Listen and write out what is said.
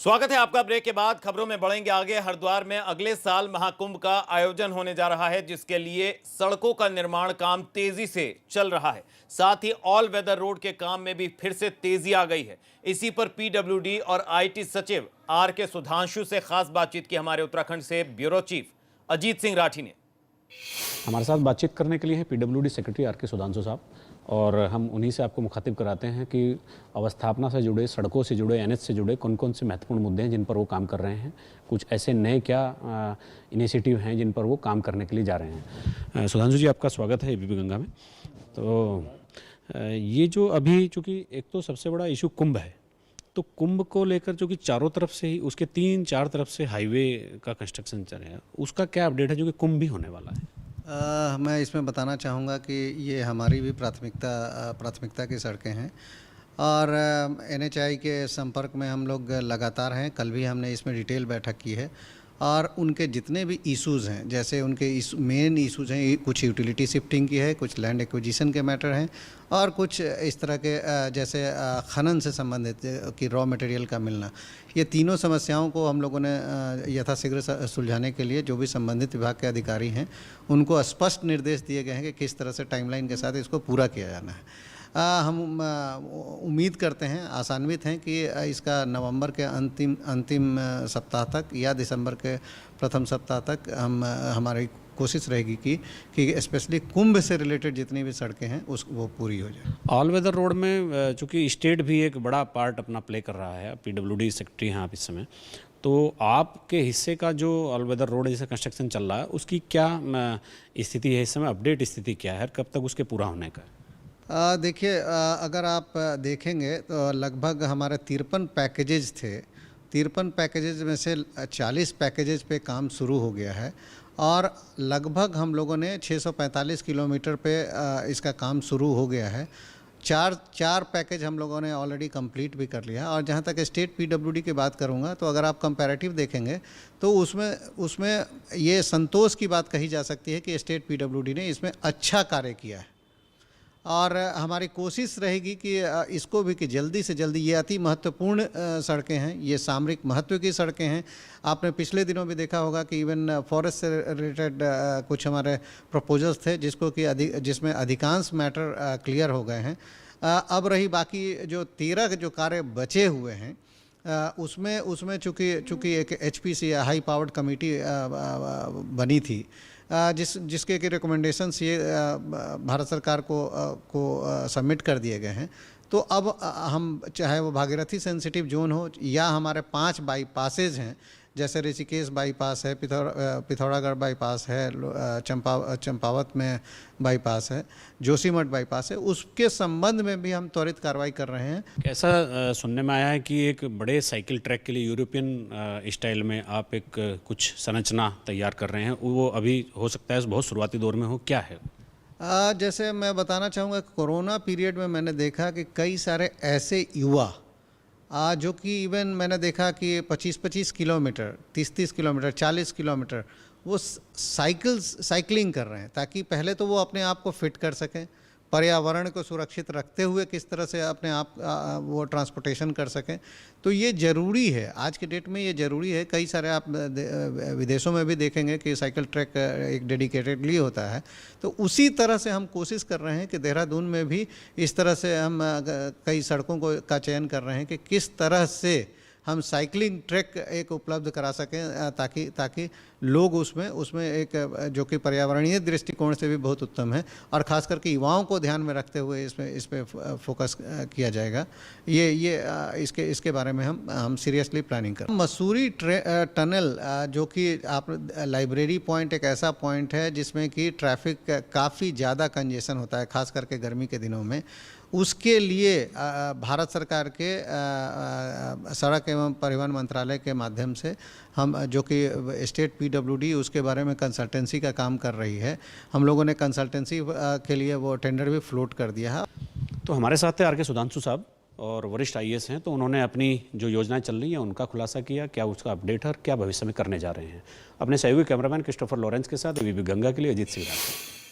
स्वागत है आपका। ब्रेक के बाद खबरों में बढ़ेंगे आगे। हरिद्वार में अगले साल महाकुंभ का आयोजन होने जा रहा है, जिसके लिए सड़कों का निर्माण काम तेजी से चल रहा है। साथ ही ऑल वेदर रोड के काम में भी फिर से तेजी आ गई है। इसी पर पीडब्ल्यूडी और आईटी सचिव आर के सुधांशु से खास बातचीत की हमारे उत्तराखंड से ब्यूरो चीफ अजीत सिंह राठी ने। हमारे साथ बातचीत करने के लिए है पीडब्ल्यूडी सेक्रेटरी आर के सुधांशु साहब, और हम उन्हीं से आपको मुखातिब कराते हैं कि अवस्थापना से जुड़े, सड़कों से जुड़े, एनएच से जुड़े कौन कौन से महत्वपूर्ण मुद्दे हैं जिन पर वो काम कर रहे हैं, कुछ ऐसे नए क्या इनिशिएटिव हैं जिन पर वो काम करने के लिए जा रहे हैं। सुधांशु जी, आपका स्वागत है एबीपी गंगा में। तो ये जो अभी चूँकि एक तो सबसे बड़ा इशू कुंभ है, तो कुंभ को लेकर जो कि चारों तरफ से ही उसके 3-4 तरफ से हाईवे का कंस्ट्रक्शन चल रहा है, उसका क्या अपडेट है जो कि कुंभ भी होने वाला है? मैं इसमें बताना चाहूँगा कि ये हमारी भी प्राथमिकता की सड़कें हैं और एनएचआई के संपर्क में हम लोग लगातार हैं। कल भी हमने इसमें डिटेल बैठक की है और उनके जितने भी इश्यूज़ हैं, जैसे उनके मेन इश्यूज़ हैं, कुछ यूटिलिटी शिफ्टिंग की है, कुछ लैंड एक्विजिशन के मैटर हैं और कुछ इस तरह के जैसे खनन से संबंधित कि रॉ मटेरियल का मिलना। ये तीनों समस्याओं को हम लोगों ने यथाशीघ्र सुलझाने के लिए जो भी संबंधित विभाग के अधिकारी हैं उनको स्पष्ट निर्देश दिए गए हैं कि किस तरह से टाइमलाइन के साथ इसको पूरा किया जाना है। हम उम्मीद करते हैं, आशान्वित हैं कि इसका नवंबर के अंतिम सप्ताह तक या दिसंबर के प्रथम सप्ताह तक हमारी कोशिश रहेगी कि स्पेशली कुंभ से रिलेटेड जितनी भी सड़कें हैं वो पूरी हो जाए। ऑल वेदर रोड में चूँकि स्टेट भी एक बड़ा पार्ट अपना प्ले कर रहा है, पीडब्ल्यूडी सेक्रेटरी हैं आप इस समय, तो आपके हिस्से का जो ऑल वेदर रोड जैसे कंस्ट्रक्शन चल रहा है उसकी क्या स्थिति है इस समय? अपडेट स्थिति क्या है, कब तक उसके पूरा होने का? देखिए, अगर आप देखेंगे तो लगभग हमारे 53 पैकेजेज थे। 53 पैकेजेज में से 40 पैकेजेज पे काम शुरू हो गया है और लगभग हम लोगों ने 645 किलोमीटर पे इसका काम शुरू हो गया है। चार पैकेज हम लोगों ने ऑलरेडी कंप्लीट भी कर लिया। और जहाँ तक स्टेट पीडब्ल्यूडी की बात करूँगा तो अगर आप कंपैरेटिव देखेंगे तो उसमें ये संतोष की बात कही जा सकती है कि स्टेट पीडब्ल्यूडी ने इसमें अच्छा कार्य किया है और हमारी कोशिश रहेगी कि इसको भी कि जल्दी से जल्दी, ये अति महत्वपूर्ण सड़कें हैं, ये सामरिक महत्व की सड़कें हैं। आपने पिछले दिनों भी देखा होगा कि इवन फॉरेस्ट से रिलेटेड कुछ हमारे प्रपोजल्स थे जिसमें अधिकांश मैटर क्लियर हो गए हैं। अब रही बाकी जो 13 जो कार्य बचे हुए हैं उसमें चूँकि एक एचपीसी हाई पावर्ड कमेटी बनी थी जिसके के रिकमेंडेशंस ये भारत सरकार को सबमिट कर दिए गए हैं। तो अब हम, चाहे वो भागीरथी सेंसिटिव जोन हो या हमारे 5 बाईपासेज हैं, जैसे ऋषिकेश बाईपास है, पिथौरागढ़ बाईपास है, चंपावत में बाईपास है, जोशीमठ बाईपास है, उसके संबंध में भी हम त्वरित कार्रवाई कर रहे हैं। ऐसा सुनने में आया है कि एक बड़े साइकिल ट्रैक के लिए यूरोपियन स्टाइल में आप एक कुछ संरचना तैयार कर रहे हैं, वो अभी हो सकता है बहुत शुरुआती दौर में हो, क्या है? जैसे मैं बताना चाहूँगा, कोरोना पीरियड में मैंने देखा कि कई सारे ऐसे युवा जो कि इवन मैंने देखा कि 25-25 किलोमीटर, 30-30 किलोमीटर, 40 किलोमीटर वो साइकिलिंग कर रहे हैं, ताकि पहले तो वो अपने आप को फिट कर सकें, पर्यावरण को सुरक्षित रखते हुए किस तरह से अपने आप वो ट्रांसपोर्टेशन कर सकें। तो ये ज़रूरी है, आज के डेट में ये ज़रूरी है। कई सारे आप विदेशों में भी देखेंगे कि साइकिल ट्रैक एक डेडिकेटेडली होता है। तो उसी तरह से हम कोशिश कर रहे हैं कि देहरादून में भी इस तरह से हम कई सड़कों का चयन कर रहे हैं कि किस तरह से हम साइकिलिंग ट्रैक एक उपलब्ध करा सकें, ताकि लोग उसमें एक जो कि पर्यावरणीय दृष्टिकोण से भी बहुत उत्तम है और ख़ास करके युवाओं को ध्यान में रखते हुए इस पे फोकस किया जाएगा। इसके बारे में हम सीरियसली प्लानिंग कर। मसूरी टनल जो कि आप लाइब्रेरी पॉइंट एक ऐसा पॉइंट है जिसमें कि ट्रैफिक काफ़ी ज़्यादा कंजेशन होता है, ख़ास करके गर्मी के दिनों में। उसके लिए भारत सरकार के सड़क एवं परिवहन मंत्रालय के माध्यम से हम, जो कि स्टेट पीडब्ल्यूडी उसके बारे में कंसल्टेंसी का काम कर रही है, हम लोगों ने कंसल्टेंसी के लिए वो टेंडर भी फ्लोट कर दिया है। तो हमारे साथ है आर के सुधांशु साहब और वरिष्ठ आईएएस हैं, तो उन्होंने अपनी जो योजनाएं चल रही हैं उनका खुलासा किया, क्या उसका अपडेट है और क्या भविष्य में करने जा रहे हैं। अपने सहयोगी कैमरामैन क्रिस्टोफर लॉरेंस के साथ एबीपी गंगा के लिए अजीत सिंह राठी।